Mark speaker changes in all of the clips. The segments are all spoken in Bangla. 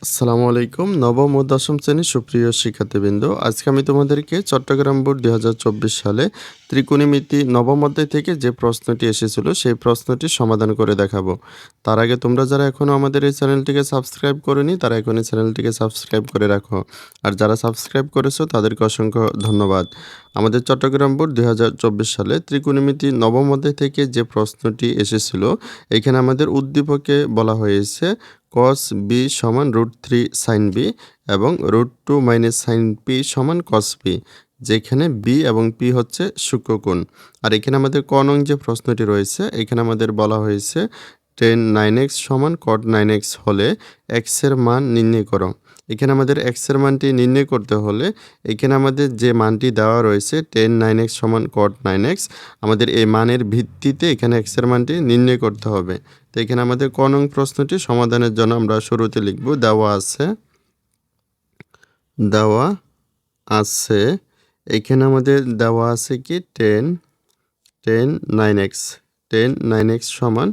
Speaker 1: আসসালামু আলাইকুম। নবম ও দশম শ্রেণীর সুপ্রিয় শিক্ষার্থীবৃন্দ, আজকে আমি তোমাদেরকে চট্টগ্রাম বোর্ড ২০২৪ সালে ত্রিকোণমিতি নবম অধ্যায় থেকে যে প্রশ্নটি এসেছিল সেই প্রশ্নটির সমাধান করে দেখাবো। তার আগে তোমরা যারা এখনও আমাদের এই চ্যানেলটিকে সাবস্ক্রাইব করোনি তারা এখন এই চ্যানেলটিকে সাবস্ক্রাইব করে রাখো। আর যারা সাবস্ক্রাইব করেছো তাদেরকে অসংখ্য ধন্যবাদ। আমাদের চট্টগ্রাম বোর্ড ২০২৪ সালে ত্রিকোণমিতি নবম অধ্যায় থেকে যে প্রশ্নটি এসেছিল, এখানে আমাদের উদ্দীপকে বলা হয়েছে cos b সমান √3 sin b এবং √2 মাইনাস sin p সমান cos p, যেখানে b এবং p হচ্ছে সূক্ষ্মকোণ। আর এখানে আমাদের ক নং যে প্রশ্নটি রয়েছে, এখানে আমাদের বলা হয়েছে tan 9x সমান cot 9x হলে x এর মান নির্ণয় করো। এখানে আমাদের x এর মানটি নির্ণয় করতে হলে এখানে আমাদের যে মানটি দেওয়া রয়েছে tan 9x সমান cot 9x, আমাদের এই মানের ভিত্তিতে এখানে x এর মানটি নির্ণয় করতে হবে। তো এখানে আমাদের ক নং প্রশ্নটি সমাধানের জন্য আমরা শুরুতে লিখব দেওয়া আছে এখানে আমাদের দেওয়া আছে কি tan 9x সমান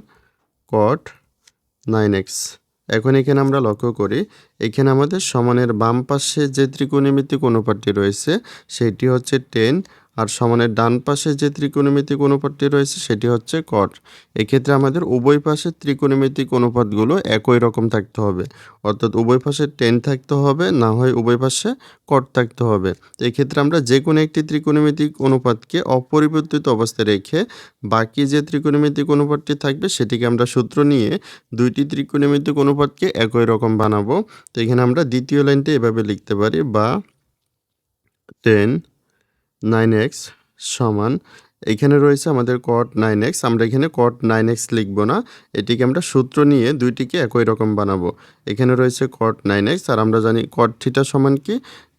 Speaker 1: cot 9x। এখন এখানে আমরা লক্ষ্য করি এখানে আমাদের সমানের বাম পাশে যে ত্রিকোণমিতিক অনুপাতটি রয়েছে সেটি হচ্ছে tan, আর সমানের ডান পাশে যে ত্রিকোণমিতিক অনুপাতটি রয়েছে সেটি হচ্ছে cot। এক্ষেত্রে আমাদের উভয় পাশের ত্রিকোণমিতিক অনুপাতগুলো একই রকম থাকতে হবে, অর্থাৎ উভয় পাশে tan থাকতে হবে, না হয় উভয় পাশে cot থাকতে হবে। তো এক্ষেত্রে আমরা যে কোনো একটি ত্রিকোণমিতিক অনুপাতকে অপরিবর্তিত অবস্থায় রেখে বাকি যে ত্রিকোণমিতিক অনুপাতটি থাকবে সেটিকে আমরা সূত্র নিয়ে দুইটি ত্রিকোণমিতিক অনুপাতকে একই রকম বানাবো। তো এখানে আমরা দ্বিতীয় লাইনটি এভাবে লিখতে পারি, বা tan 9x সমান এখানে রয়েছে আমাদের cot 9x, আমরা এখানে cot 9x লিখব না, এটিকে আমরা সূত্র নিয়ে দুইটিকে একই রকম বানাবো। এখানে রয়েছে cot 9x, আর আমরা জানি cot থিটা সমান কি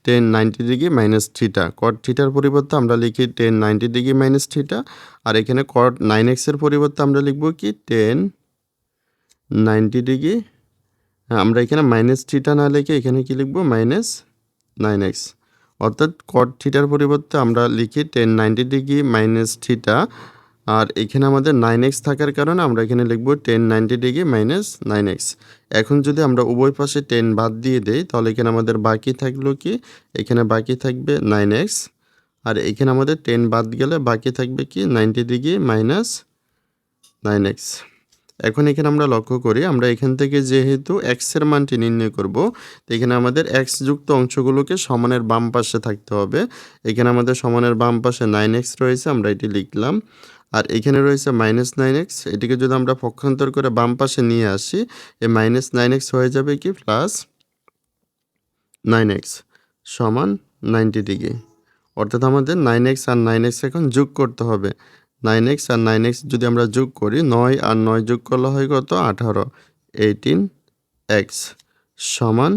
Speaker 1: tan 90 degree minus theta. cot থিটার পরিবর্তে আমরা লিখি tan 90 ডিগ্রি মাইনাস থিটা, আর এখানে cot 9x এর পরিবর্তে আমরা লিখব কি tan 90 ডিগ্রি, আমরা এখানে মাইনাস থিটা না লিখে এখানে কি লিখব মাইনাস 9x, অর্থাৎ cot থিটার পরিবর্তে আমরা লিখি tan 90 ডিগ্রি মাইনাস থিটা, আর এখানে আমাদের 9x থাকার কারণে আমরা এখানে লিখব tan 90 ডিগ্রি মাইনাস 9x। এখন যদি আমরা উভয় পাশে tan বাদ দিয়ে দেই তাহলে এখানে আমাদের বাকি থাকলো কি, এখানে বাকি থাকবে 9x, আর এখানে আমাদের tan বাদ গেলে বাকি থাকবে কি 90 ডিগ্রি মাইনাস 9x। এখন এখানে আমরা লক্ষ্য করি আমরা এখান থেকে যেহেতু x এর মানটি নির্ণয় করব, তো এখানে আমাদের x যুক্ত অংশগুলোকে সমানের বাম পাশে থাকতে হবে। এখানে আমাদের সমানের বাম পাশে 9x রয়েছে, আমরা এটি লিখলাম, আর এখানে রয়েছে মাইনাস 9x, এটিকে যদি আমরা পক্ষান্তর করে বাম পাশে নিয়ে আসি এই মাইনাস 9x হয়ে যাবে কি প্লাস 9x সমান 90 ডিগ্রি, অর্থাৎ আমাদের 9x আর 9x এখন যোগ করতে হবে। 9x আর 9x যদি আমরা যোগ করি, 9 আর 9 যোগ করলে হয় কত 18, 18x সমান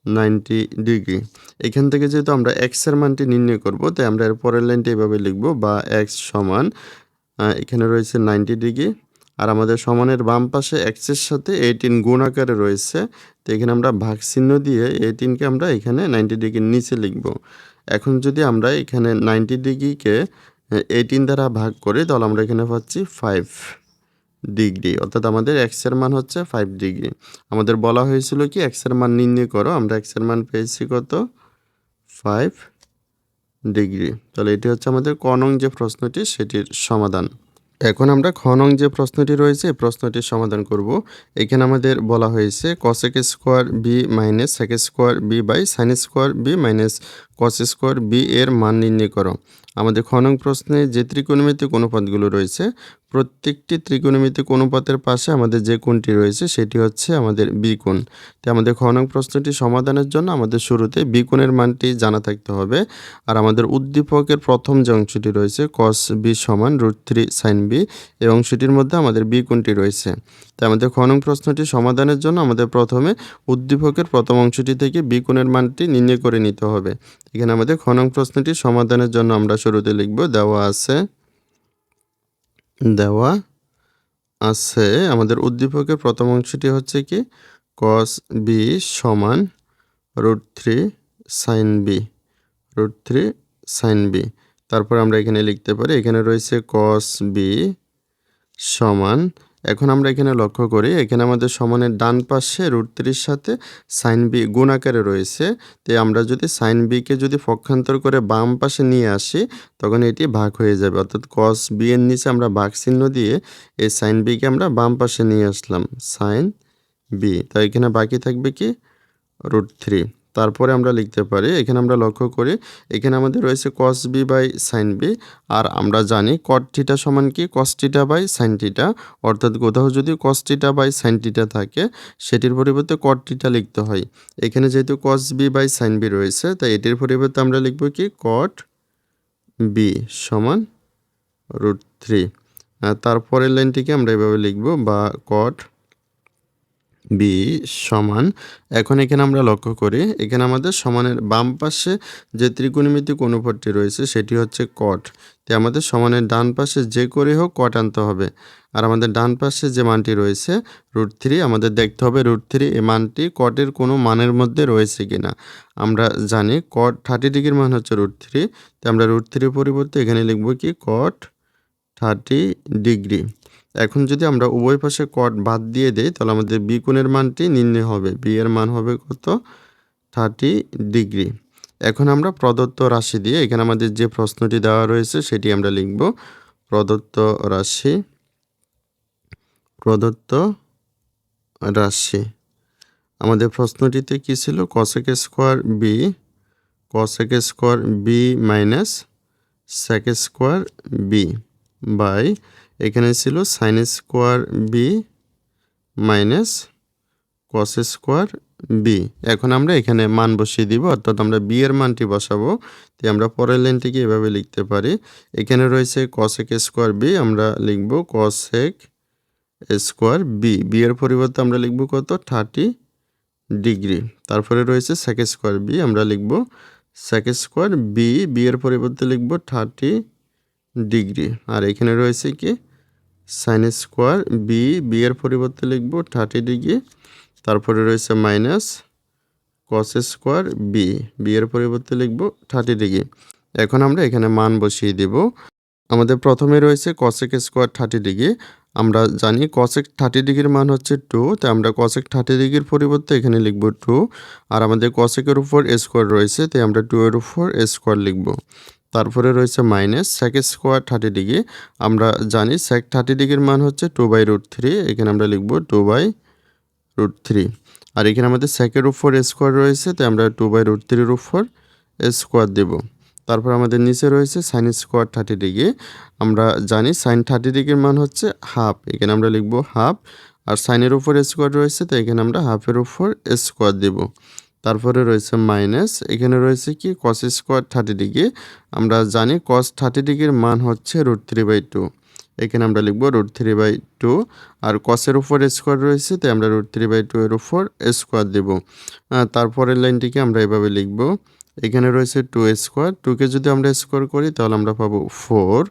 Speaker 1: 90 ডিগ্রি। এখান থেকে যেহেতু আমরা x এর মানটি নির্ণয় করব, তাই আমরা এর পরের লাইনটি এভাবে লিখব, বা x সমান এখানে রয়েছে 90 ডিগ্রি, আর আমাদের সমানের বাম পাশে x এর সাথে 18 গুণ আকারে রয়েছে, তো এখানে আমরা ভাগ চিহ্ন দিয়ে 18কে আমরা এখানে 90 ডিগ্রির নিচে লিখব। এখন যদি আমরা এখানে 90 ডিগ্রিকে 18 দ্বারা ভাগ করি তাহলে আমরা এখানে পাচ্ছি 5 ডিগ্রি, অর্থাৎ আমাদের x এর মান হচ্ছে 5 ডিগ্রি। আমাদের বলা হয়েছিল কি x এর মান নির্ণয় করো, আমরা x এর মান পেয়েছি কত 5 ডিগ্রি। তাহলে এটি হচ্ছে আমাদের ক নং যে প্রশ্নটি সেটির সমাধান। এখন আমরা খ নং যে প্রশ্নটি রয়েছে এই প্রশ্নটির সমাধান করব। এখানে আমাদের বলা হয়েছে cosec square B minus sec square B by sin square B minus cos square B এর মান নির্ণয় করো। আমাদের খ নং প্রশ্নে যে ত্রিকোণমিতিক অনুপাতগুলো রয়েছে প্রত্যেকটি ত্রিকোণমিতিক অনুপাতের পাশে আমাদের যে কোণটি রয়েছে সেটি হচ্ছে আমাদের বি কোণ। তো আমাদের খ নং প্রশ্নটি সমাধানের জন্য আমাদের শুরুতে বি কোণের মানটি জানা থাকতে হবে, আর আমাদের উদ্দীপকের প্রথম যে অংশটি রয়েছে cos b সমান √3 sin b, এই অংশটির মধ্যে আমাদের বি কোণটি রয়েছে। তাই আমাদের খ নং প্রশ্নটি সমাধানের জন্য আমাদের প্রথমে উদ্দীপকের প্রথম অংশটি থেকে বি কোণের মানটি নির্ণয় করে নিতে হবে। এখানে আমাদের খ নং প্রশ্নটি সমাধানের জন্য আমরা শুরুতে লিখব দেওয়া আছে আমাদের উদ্দীপকের প্রথম অংশটি হচ্ছে কি cos b সমান √3 sin b, √3 sin b। তারপর আমরা এখানে লিখতে পারি এখানে রয়েছে cos b সমান এখন আমরা এখানে লক্ষ্য করি এখানে আমাদের সমানের ডান পাশে √3 সাথে sin b গুণ আকারে রয়েছে। তাই আমরা যদি sin b কে যদি পক্ষান্তর করে বাম পাশে নিয়ে আসি তখন এটি ভাগ হয়ে যাবে, অর্থাৎ cos b এর নিচে আমরা ভাগ চিহ্ন দিয়ে এই sin b কে আমরা বাম পাশে নিয়ে আসলাম sin b। তাই এখানে বাকি থাকবে কি √3। তারপরে আমরা লিখতে পারি এখানে আমরা লক্ষ্য করি এখানে আমাদের রয়েছে cos b by sin b, আর আমরা জানি cot থিটা সমান কি cos theta by sin theta, অর্থাৎ কোথাও যদি cos theta by sin theta থাকে সেটির পরিবর্তে cot থিটা লিখতে হয়। এখানে যেহেতু cos b by sin b রয়েছে তাই এটির পরিবর্তে আমরা লিখব কি cot b সমান √3। তারপরের লাইনটিকে আমরা এভাবে লিখব বা cot b সমান, এখন এখানে আমরা লক্ষ্য করি এখানে আমাদের সমানের বাম পাশে যে ত্রিকোণমিতিক অনুপাতটি রয়েছে সেটি হচ্ছে cot। তাই আমাদের সমানের ডান পাশে যে করে হোক cot আনতে হবে, আর আমাদের ডান পাশে যে মানটি রয়েছে √3 আমাদের দেখতে হবে √3 এই মানটি cot-এর কোনো মানের মধ্যে রয়েছে কিনা। আমরা জানি cot 30 ডিগ্রির মান হচ্ছে √3, তাই আমরা √3 পরিবর্তে এখানে লিখব কি cot 30 ডিগ্রি। এখন যদি আমরা উভয় পাশে cot বাদ দিয়ে দেই তাহলে আমাদের b কোণের মানটি নির্ণয় হবে, b এর মান হবে কত 30 ডিগ্রি। এখন আমরা প্রদত্ত রাশি দিয়ে এখানে আমাদের যে প্রশ্নটি দেওয়া রয়েছে সেটি আমরা লিখব প্রদত্ত রাশি আমাদের প্রশ্নটিতে কি ছিল cosec square b minus sec square b by এখানে ছিল sin square b minus cos square b। এখন আমরা এখানে মান বসিয়ে দিব, অর্থাৎ আমরা b এর মানটি বসাবো। তাই আমরা পরের লাইনটিকে এভাবে লিখতে পারি এখানে রয়েছে cosec স্কয়ার b, আমরা লিখব cosec স্কয়ার b এর পরিবর্তে আমরা লিখব কত 30 ডিগ্রি। তারপরে রয়েছে sec স্কয়ার b, আমরা লিখব sec স্কয়ার b এর পরিবর্তে লিখব 30 ডিগ্রি। আর এখানে রয়েছে কি sin স্কয়ার b এর পরিবর্তে লিখব 30 ডিগ্রি। তারপরে রয়েছে মাইনাস cos স্কয়ার b এর পরিবর্তে লিখব 30 ডিগ্রি। এখন আমরা এখানে মান বসিয়ে দেব। আমাদের প্রথমে রয়েছে cosec স্কয়ার 30 ডিগ্রি, আমরা জানি cosec 30 ডিগ্রির মান হচ্ছে 2, তাই আমরা cosec 30 ডিগ্রির পরিবর্তে এখানে লিখব 2, আর আমাদের cosec এর উপর স্কয়ার রয়েছে তাই আমরা 2 এর উপর স্কয়ার লিখব। তারপরে রয়েছে মাইনাস sec স্কয়ার 30 ডিগ্রি, আমরা জানি sec 30 ডিগ্রির মান হচ্ছে 2/√3, এখানে আমরা লিখব 2/√3। আর এখানে আমাদের sec এর উপর স্কয়ার রয়েছে তাই আমরা 2/√3 এর উপর স্কয়ার দেব। তারপর আমাদের নিচে রয়েছে sin স্কয়ার 30 ডিগ্রি, আমরা জানি sin 30 ডিগ্রির মান হচ্ছে হাফ, এখানে আমরা লিখব হাফ। আর sin এর উপর স্কয়ার রয়েছে তাই এখানে আমরা হাফের উপর স্কয়ার দেব। তারপরে রয়েছে মাইনাস, এখানে রয়েছে কি cos স্কয়ার 30 ডিগ্রি, আমরা জানি cos 30 ডিগ্রির মান হচ্ছে √3/2, এখানে আমরা লিখব √3/2। আর cos এর উপর স্কয়ার রয়েছে তাই আমরা √3/2 এর উপর স্কয়ার দেব। তারপরের লাইনটিকে আমরা এভাবে লিখব এখানে রয়েছে 2 স্কয়ার, 2কে যদি আমরা স্কয়ার করি তাহলে আমরা পাবো 4।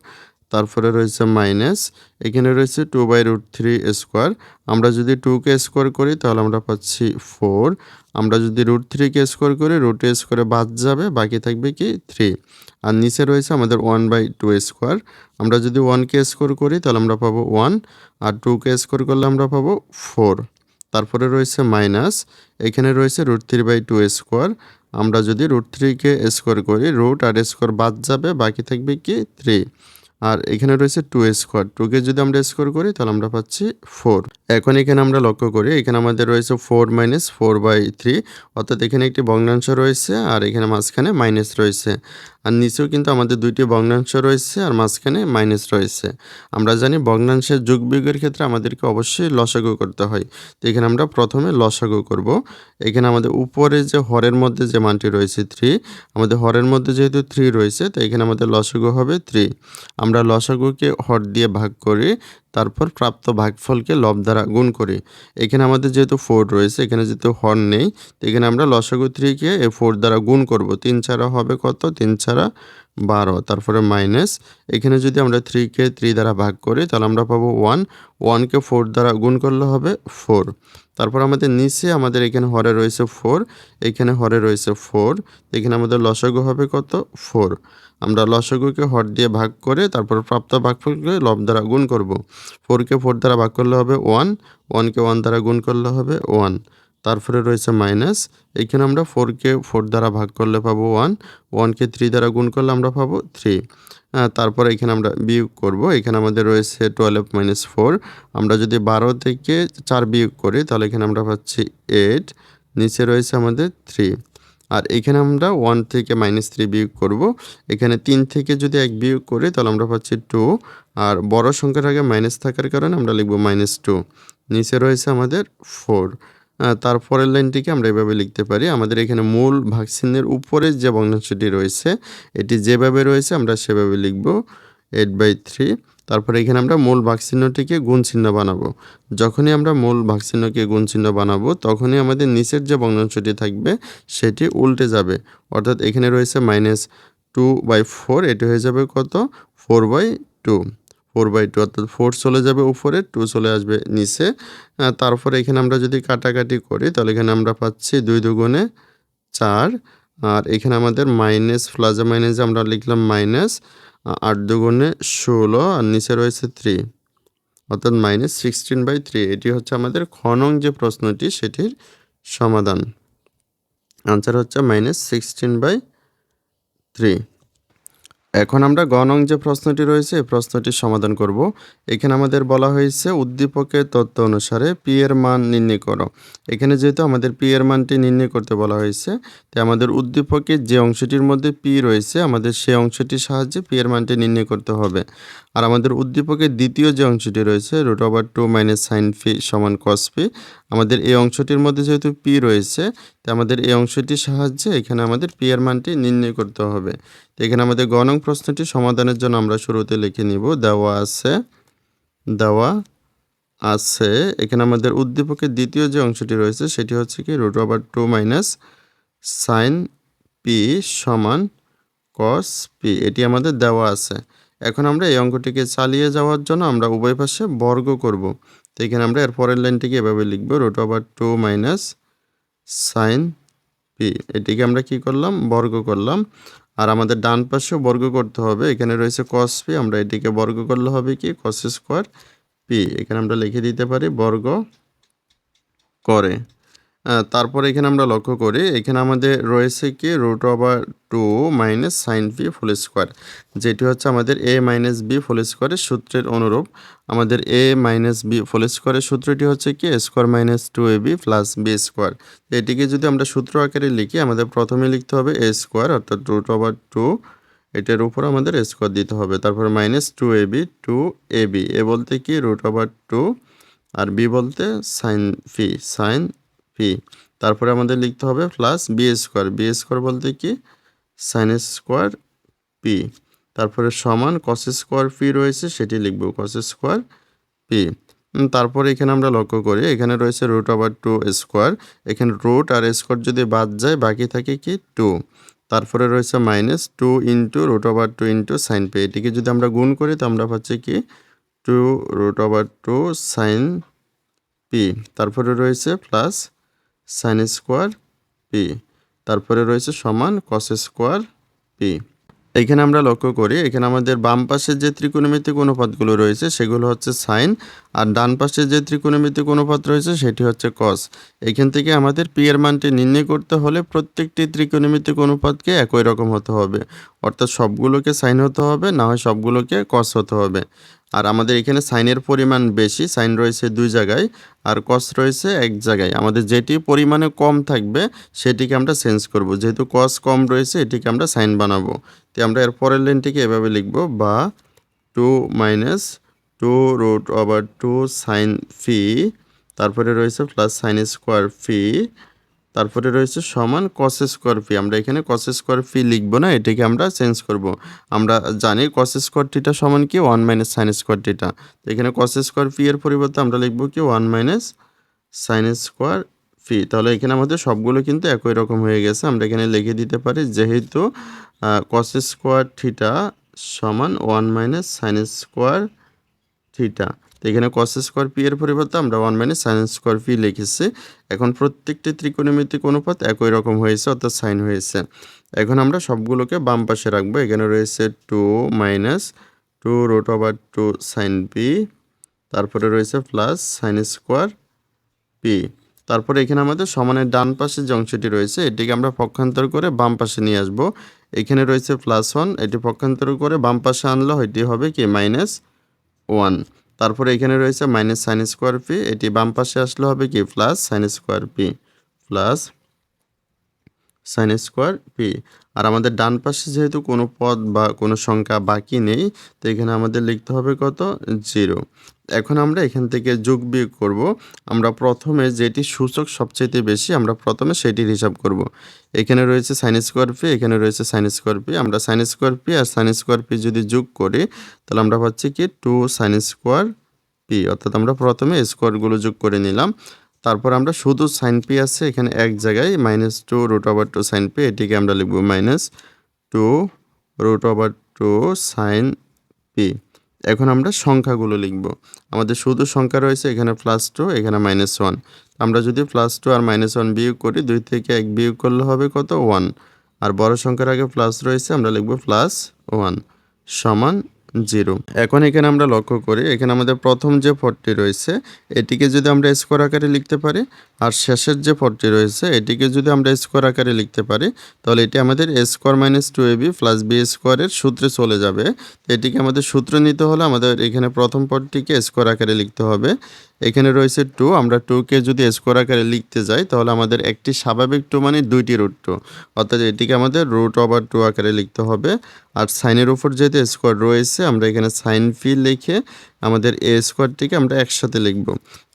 Speaker 1: তারপরে রয়েছে মাইনাস, এখানে রয়েছে 2/√3 স্কয়ার, আমরা যদি 2কে স্কয়ার করি তাহলে আমরা পাচ্ছি 4। আমরা যদি √3কে স্কয়ার করি √a স্কয়ারে বাদ যাবে, বাকি থাকবে কি 3। আর নিচে রয়েছে আমাদের 1/2 স্কয়ার, আমরা যদি 1কে স্কয়ার করি তাহলে আমরা পাবো 1, আর 2কে স্কয়ার করলে আমরা পাবো 4। তারপরে রয়েছে মাইনাস, এখানে রয়েছে √3/2 স্কয়ার, আমরা যদি √3কে স্কয়ার করি রুট আর স্কয়ার বাদ যাবে, বাকি থাকবে কি 3। আর এখানে রয়েছে 2 স্কয়ার, 2কে যদি আমরা স্কয়ার করি তাহলে আমরা পাচ্ছি 4। এখন এখানে আমরা লক্ষ্য করি এখানে আমাদের রয়েছে 4 - 4/3, অর্থাৎ এখানে একটি ভগ্নাংশ রয়েছে আর এখানে মাঝখানে মাইনাস রয়েছে। আর নিচেও কিন্তু আমাদের দুইটি ভগ্নাংশ রয়েছে আর মাঝখানে মাইনাস রয়েছে। আমরা জানি ভগ্নাংশের যোগবিয়োগের ক্ষেত্রে আমাদেরকে অবশ্যই লসাগু করতে হয়। তো এখানে আমরা প্রথমে লসাগু করব। এখানে আমাদের উপরে যে হরের মধ্যে যে মানটি রয়েছে 3, আমাদের হরের মধ্যে যেহেতু 3 রয়েছে তো এখানে আমাদের লসাগু হবে 3। আমরা লসাগুকে হর দিয়ে ভাগ করি, তারপর প্রাপ্ত ভাগফলকে লব দ্বারা গুণ করি। এখানে আমাদের যেহেতু 4 রয়েছে, এখানে যেহেতু হর নেই, তো এখানে আমরা লসাগু 3কে 4 দ্বারা গুণ করব। 3 4 হবে কত, 3 4 12। তারপরে মাইনাস, এখানে যদি আমরা 3কে 3 দ্বারা ভাগ করি তাহলে আমরা পাবো 1, 1কে 4 দ্বারা গুণ করলে হবে 4। তারপর আমাদের নিচে আমাদের এখানে হরে রয়েছে 4, এখানে হরে রয়েছে 4, এখানে আমাদের লসাগু হবে কত 4। আমরা লসাগুকে হর দিয়ে ভাগ করে তারপর প্রাপ্ত ভাগফলকে লব দ্বারা গুণ করব। 4কে 4 দ্বারা ভাগ করলে হবে 1, 1কে 1 দ্বারা গুণ করলে হবে 1। তারপরে রয়েছে মাইনাস, এখানে আমরা 4কে 4 দ্বারা ভাগ করলে পাবো 1, 1কে 3 দ্বারা গুণ করলে আমরা পাবো 3। তারপরে এখানে আমরা বিয়োগ করব, এখানে আমাদের রয়েছে 12 মাইনাস 4। আমরা যদি 12 থেকে 4 বিয়োগ করি তাহলে এখানে আমরা পাচ্ছি 8, নিচে রয়েছে আমাদের 3। আর এখানে আমরা 1 থেকে -3 বিয়োগ করব, এখানে 3 থেকে যদি 1 বিয়োগ করি তাহলে আমরা পাচ্ছি 2। আর বড় সংখ্যার আগে মাইনাস থাকার কারণে আমরা লিখব -2, নিচে রয়েছে আমাদের 4। তারপরের লাইনটিকে আমরা এভাবে লিখতে পারি, আমাদের এখানে মূল ভাগচিহ্নের উপরে যে ভগ্নাংশটি রয়েছে এটি যেভাবে রয়েছে আমরা সেভাবে লিখব 8/3। তারপরে এখানে আমরা মূল ভাগচিহ্নটিকে গুণ চিহ্ন বানাবো। যখনই আমরা মূল ভাগচিহ্নকে গুণ চিহ্ন বানাবো তখনই আমাদের নিচের যে ভগ্নাংশটি থাকবে সেটি উল্টে যাবে, অর্থাৎ এখানে রয়েছে -2/4, এটি হয়ে যাবে কত 4/2, 4/2, অর্থাৎ 4 চলে যাবে উপরে, 2 চলে আসবে নিচে। তারপরে এখানে আমরা যদি কাটাকাটি করি তাহলে এখানে আমরা পাচ্ছি 2 দুগুণে 4, আর এখানে আমাদের মাইনাস প্লাসে মাইনাসে আমরা লিখলাম মাইনাস, 8 দুগুণে 16, আর নিচে রয়েছে 3, অর্থাৎ -16/3। এটি হচ্ছে আমাদের খ নং যে প্রশ্নটি সেটির সমাধান। আনসার হচ্ছে -16/3। এখন আমরা গ নং যে প্রশ্নটি রয়েছে এই প্রশ্নটির সমাধান করব। এখানে আমাদের বলা হয়েছে উদ্দীপকের তথ্য অনুসারে পি এর মান নির্ণয় করো। এখানে যেহেতু আমাদের পি এর মানটি নির্ণয় করতে বলা হয়েছে, তাই আমাদের উদ্দীপকের যে অংশটির মধ্যে পি রয়েছে আমাদের সেই অংশটির সাহায্যে পি এর মানটি নির্ণয় করতে হবে। আর আমাদের উদ্দীপকের দ্বিতীয় যে অংশটি রয়েছে √2 - sin φ = cos φ, আমাদের এই অংশটির মধ্যে যেহেতু পি রয়েছে তাই আমাদের এই অংশটির সাহায্যে এখানে আমাদের পি এর মানটি নির্ণয় করতে হবে। তো এখানে আমাদের গ নং প্রশ্নটি সমাধানের জন্য আমরা শুরুতে লিখে নিব দেওয়া আছে এখানে আমাদের উদ্দীপকের দ্বিতীয় যে অংশটি রয়েছে সেটি হচ্ছে কি √2 - sin p = cos p, এটি আমাদের দেওয়া আছে। এখন আমরা এই অঙ্কটিকে চালিয়ে যাওয়ার জন্য আমরা উভয় পাশে বর্গ করব। তো এখানে আমরা এর পরের লাইনটিকে এভাবে লিখব √2 - sin p, এটিকে আমরা কি করলাম বর্গ করলাম। আর আমাদের ডান পাশেও বর্গ করতে হবে, এখানে রয়েছে cos p, আমরা এটিকে বর্গ করলে হবে কি cos স্কয়ার p, এখানে আমরা লিখে দিতে পারি বর্গ করে। তারপরে এখানে আমরা লক্ষ্য করি এখানে আমাদের রয়েছে কি √2 - sin p হোল স্কয়ার, যেটি হচ্ছে আমাদের a - b হোল স্কয়ারের সূত্রের অনুরূপ। আমাদের a - b হোল স্কয়ারের সূত্রটি হচ্ছে কি a² - 2ab + b স্কয়ার। এটিকে যদি আমরা সূত্র আকারে লিখি আমাদের প্রথমে লিখতে হবে a স্কয়ার, অর্থাৎ √2, এটার উপর আমাদের স্কয়ার দিতে হবে, তারপর -2ab, 2ab, a বলতে কি √2 আর b বলতে sin p, তারপরে আমাদের লিখতে হবে plus b square, b square বলতে কি sin স্কয়ার p, তারপরে সমান cos স্কয়ার p রয়েছে সেটি লিখব cos স্কয়ার p। তারপরে এখানে আমরা লক্ষ্য করি এখানে রয়েছে √2 স্কয়ার, এখানে রুট আর স্কয়ার যদি বাদ যায় বাকি থাকে কি 2, তারপরে রয়েছে -2 × √2 × sin p, এটিকে যদি আমরা গুণ করি তো আমরা পাচ্ছি কি 2√2 sin p, তারপরে রয়েছে প্লাস sin স্কয়ার p, তারপরে রয়েছে সমান cos স্কয়ার p। এখানে আমরা লক্ষ্য করি এখানে আমাদের বাম পাশে যে ত্রিকোণমিতিক অনুপাতগুলো রয়েছে সেগুলো হচ্ছে সাইন, আর ডান পাশে যে ত্রিকোণমিতিক অনুপাত রয়েছে সেটি হচ্ছে কস। এখান থেকে আমাদের পি এর মানটি নির্ণয় করতে হলে প্রত্যেকটি ত্রিকোণমিতিক অনুপাতকে একই রকম হতে হবে, অর্থাৎ সবগুলোকে সাইন হতে হবে, না হয় সবগুলোকে কস হতে হবে। আর আমাদের এখানে সাইনের পরিমাণ বেশি, সাইন রয়েছে 2 জায়গায় আর কস রয়েছে 1 জায়গায়। আমাদের যেটি পরিমাণে কম থাকবে সেটিকে আমরা চেঞ্জ করব, যেহেতু কস কম রয়েছে এটিকে আমরা সাইন বানাবো। তো আমরা এর পরের লাইনটিকে এভাবে লিখব বা 2 - 2√2 sin φ, তারপরে রয়েছে প্লাস sin স্কয়ার φ, তারপরে রয়েছে সমান cos স্কয়ার ফি। আমরা এখানে cos স্কয়ার ফি লিখব না, এটাকে আমরা চেঞ্জ করব। আমরা জানি cos স্কয়ার থিটা সমান কি 1 - sin স্কয়ার থিটা, তো এখানে cos স্কয়ার ফি এর পরিবর্তে আমরা লিখব কি 1 - sin স্কয়ার ফি। তাহলে এখানে আমাদের সবগুলো কিন্তু একই রকম হয়ে গেছে, আমরা এখানে লিখে দিতে পারি যেহেতু cos স্কয়ার থিটা সমান 1 - sin স্কয়ার থিটা, তো এখানে cos স্কোয়ার পি এর পরিবর্তে আমরা 1 মাইনাস সাইন স্কোয়ার পি লিখেছি। এখন প্রত্যেকটি ত্রিকোণমিতিক অনুপাত একই রকম হয়েছে, অর্থাৎ সাইন হয়েছে। এখন আমরা সবগুলোকে বাম পাশে রাখবো। এখানে রয়েছে 2 minus 2 root over 2 sine P, তারপরে রয়েছে প্লাস সাইন স্কোয়ার পি। তারপরে এখানে আমাদের সমানের ডান পাশে যে অংশটি রয়েছে এটিকে আমরা পক্ষান্তর করে বাম পাশে নিয়ে আসব। এখানে রয়েছে +1, এটি পক্ষান্তর করে বাম পাশে আনলে এটি হবে কি -1। তারপরে এখানে রয়েছে মাইনাস সাইন স্কোয়ার পি, এটি বাম পাশে আসলে হবে কি plus sign square P, plus sign square P. আর আমাদের ডান পাশে যেহেতু কোনো পদ বা কোনো সংখ্যা বাকি নেই, তো এখানে আমাদের লিখতে হবে কত 0। এখন আমরা এখান থেকে যোগ বিয়োগ করব। আমরা প্রথমে যেটি সূচক সবচেয়ে বেশি আমরা প্রথমে সেটির হিসাব করব। এখানে রয়েছে সাইন স্কোয়ার পি, এখানে রয়েছে সাইন স্কোয়ার পি। আমরা সাইন স্কোয়ার পি আর সাইন স্কোয়ার পি যদি যোগ করি তাহলে আমরা পাচ্ছি কি 2 সাইন স্কোয়ার পি, অর্থাৎ আমরা প্রথমে স্কোয়ারগুলো যোগ করে নিলাম। তারপর আমরা শুধু সাইন পি আছে এখানে এক জায়গায় -2 রুট ওভার 2 সাইন পি, এটিকে আমরা লিখব -2 রুট ওভার 2 সাইন পি। এখন আমরা সংখ্যাগুলো লিখব। আমাদের শুধু সংখ্যা রয়েছে এখানে +2, এখানে -1। আমরা যদি +2 আর -1 বিয়োগ করি, 2 থেকে 1 বিয়োগ করলে হবে কত 1। আর বড় সংখ্যার আগে প্লাস রয়েছে, আমরা লিখব +1 সমান 0। এখন এখানে আমরা লক্ষ্য করি এখানে আমাদের প্রথম যে পদটি রয়েছে এটিকে যদি আমরা স্কোয়ার আকারে লিখতে পারি, আর শেষের যে পদটি রয়েছে এটিকে যদি আমরা স্কোয়ার আকারে লিখতে পারি, তাহলে এটি আমাদের a² - 2ab + b² এর সূত্রে চলে যাবে। এটিকে আমাদের সূত্র নিতে হলে আমাদের এখানে প্রথম পদটিকে স্কোয়ার আকারে লিখতে হবে। এখানে রয়েছে 2, আমরা 2কে যদি স্কোয়ার আকারে লিখতে যাই তাহলে আমাদের একটি স্বাভাবিক 2 মানে 2টি রুট 2, অর্থাৎ এটিকে আমাদের রুট ওভার 2 আকারে লিখতে হবে। আর সাইনের উপর যেহেতু স্কোয়ার রয়েছে আমরা এখানে সাইন পি লিখে আমাদের এ স্কোয়ারটিকে আমরা একসাথে লিখব।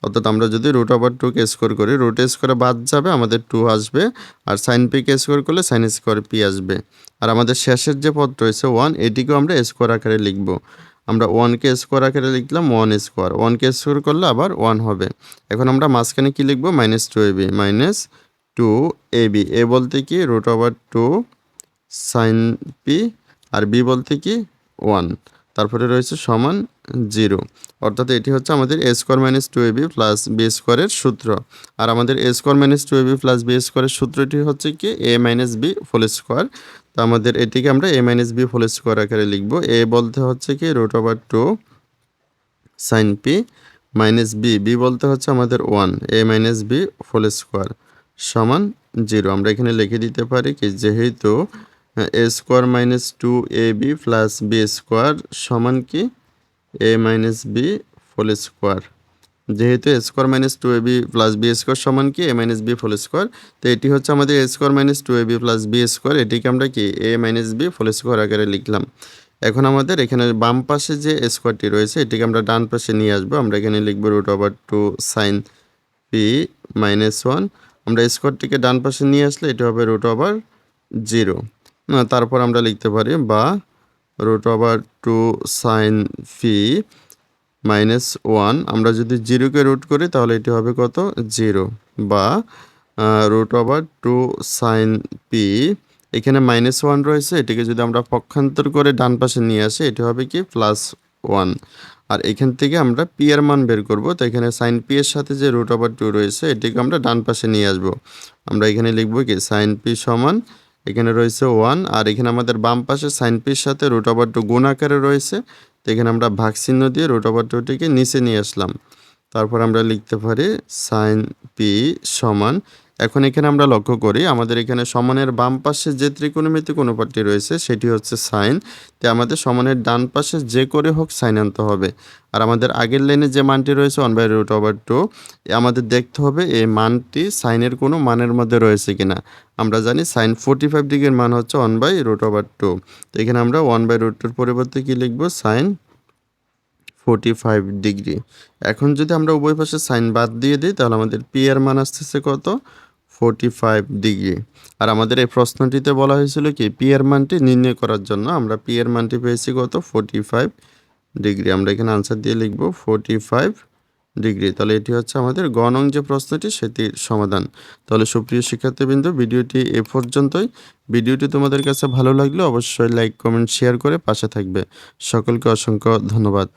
Speaker 1: অর্থাৎ আমরা যদি রুট ওভার 2কে স্কোয়ার করি, রুট স্কোয়ারে বাদ যাবে, আমাদের 2 আসবে। আর সাইন পিকে স্কোয়ার করলে সাইন স্কোয়ার পি আসবে। আর আমাদের শেষের যে পদ রয়েছে 1, এটিকেও আমরা স্কোয়ার আকারে লিখব। আমরা 1কে স্কোয়ার আকারে লিখলাম 1 স্কোয়ার, 1কে স্কোয়ার করলে আবার 1 হবে। এখন আমরা মাঝখানে কি লিখব -2ab, -2ab। এ বলতে কি রুট ওভার 2 সাইন পি, আর বি বলতে কি 1। তারপরে রয়েছে সমান 0, অর্থাৎ এটি হচ্ছে আমাদের a² - 2ab + b² এর সূত্র। আর আমাদের a² - 2ab + b² এর সূত্রটি হচ্ছে কি a - b হোল স্কোয়ার। তো আমাদের এটিকে আমরা a - b হোল স্কোয়ার আকারে লিখব। a বলতে হচ্ছে কি root over 2 sine P minus B বলতে হচ্ছে আমাদের 1, a - b হোল স্কোয়ার সমান 0। আমরা এখানে লিখে দিতে পারি কি যেহেতু a² - 2ab + b² সমান কি a - b হোল স্কোয়ার। যেহেতু a² - 2ab + b² সমান কি a - b হোল স্কোয়ার, তো এটি হচ্ছে আমাদের a² - 2ab + b², এটিকে আমরা কি a - b হোল স্কোয়ার আকারে লিখলাম। এখন আমাদের এখানে বাম পাশে যে স্কোয়ারটি রয়েছে এটিকে আমরা ডান পাশে নিয়ে আসবো। আমরা এখানে লিখব রুট ওভার 2 সাইন পি -1। আমরা স্কোয়ারটিকে ডান পাশে নিয়ে আসলে এটি হবে রুট ওভার 0। তারপর আমরা লিখতে পারি বা রুট ওভার 2 সাইন পি -1। আমরা যদি 0কে রুট করি তাহলে এটি হবে কত 0, বা রুট ওভার 2 সাইন পি, এখানে -1 রয়েছে, এটিকে যদি আমরা পক্ষান্তর করে ডান পাশে নিয়ে আসি এটি হবে কি +1। আর এখান থেকে আমরা পি এর মান বের করব। তো এখানে সাইন পি এর সাথে যে রুট ওভার 2 রয়েছে এটিকে আমরা ডান পাশে নিয়ে আসব। আমরা এখানে লিখব কি সাইন পি সমান, এখানে রয়েছে 1, আর এখানে আমাদের বাম পাশে সাইন পির সাথে রুট ওভার 2 গুণ আকারে রয়েছে। তো এখানে আমরা ভাগ চিহ্ন দিয়ে রুট ওভার 2টিকে নিচে নিয়ে আসলাম। তারপর আমরা লিখতে পারি সাইন পি সমান, এখন এখানে আমরা লক্ষ্য করি আমাদের এখানে সমানের বাম পাশে যে ত্রিকোণমিতিক অনুপাতটি রয়েছে সেটি হচ্ছে সাইন। তাই আমাদের সমানের ডান পাশে যে করে হোক সাইন আনতে হবে। আর আমাদের আগের লাইনে যে মানটি রয়েছে 1/√2, আমাদের দেখতে হবে এই মানটি সাইনের কোনো মানের মধ্যে রয়েছে কিনা। আমরা জানি সাইন 45 ডিগ্রির মান হচ্ছে 1/√2। তো এখানে আমরা 1/√2 পরিবর্তে কি লিখব সাইন 45 ডিগ্রি। এখন যদি আমরা উভয় পাশে সাইন বাদ দিয়ে দিই তাহলে আমাদের পি এর মান আসতেছে কত 45 ডিগ্রি। আর আমাদের এই প্রশ্নটিতে বলা হয়েছিল কি পি এর মানটি নির্ণয় করার জন্য। আমরা পি এর মানটি পেয়েছি কত 45 ডিগ্রি। আমরা এখানে আনসার দিয়ে লিখব 45 ডিগ্রি। তাহলে এটি হচ্ছে আমাদের গ নং যে প্রশ্নটি সেটির সমাধান। তাহলে সুপ্রিয় শিক্ষার্থীবৃন্দ, ভিডিওটি এ পর্যন্তই। ভিডিওটি তোমাদের কাছে ভালো লাগলে অবশ্যই লাইক, কমেন্ট, শেয়ার করে পাশে থাকবে। সকলকে অসংখ্য ধন্যবাদ।